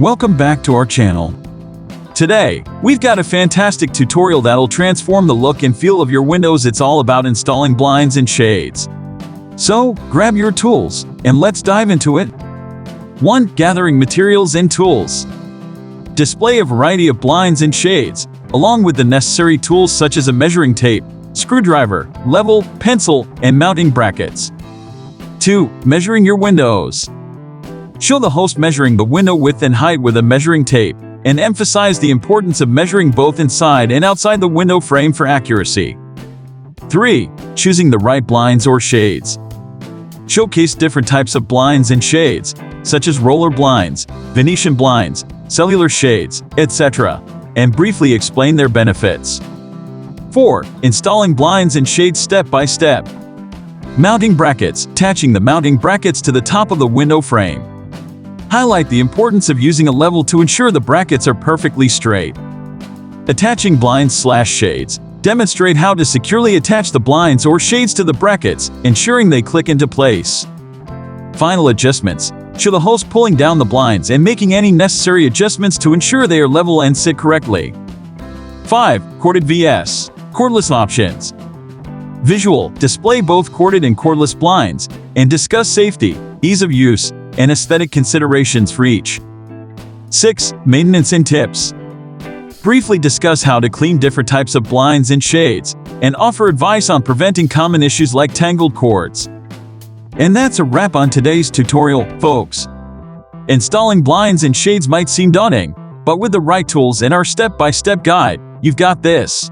Welcome back to our channel. Today, we've got a fantastic tutorial that'll transform the look and feel of your windows. It's all about installing blinds and shades. So, grab your tools, and let's dive into it. 1. Gathering materials and tools. Display a variety of blinds and shades, along with the necessary tools such as a measuring tape, screwdriver, level, pencil, and mounting brackets. 2. Measuring your windows. Show the host measuring the window width and height with a measuring tape, and emphasize the importance of measuring both inside and outside the window frame for accuracy. 3. Choosing the right blinds or shades. Showcase different types of blinds and shades, such as roller blinds, Venetian blinds, cellular shades, etc., and briefly explain their benefits. 4. Installing blinds and shades step by step. Mounting brackets. Attaching the mounting brackets to the top of the window frame. Highlight the importance of using a level to ensure the brackets are perfectly straight. Attaching blinds/shades. Demonstrate how to securely attach the blinds or shades to the brackets, ensuring they click into place. Final adjustments. Show the host pulling down the blinds and making any necessary adjustments to ensure they are level and sit correctly. 5. Corded vs. Cordless options. Visual. Display both corded and cordless blinds, and discuss safety, ease of use, and aesthetic considerations for each. 6. Maintenance and tips. Briefly discuss how to clean different types of blinds and shades, and offer advice on preventing common issues like tangled cords. And that's a wrap on today's tutorial, folks. Installing blinds and shades might seem daunting, but with the right tools and our step-by-step guide, you've got this.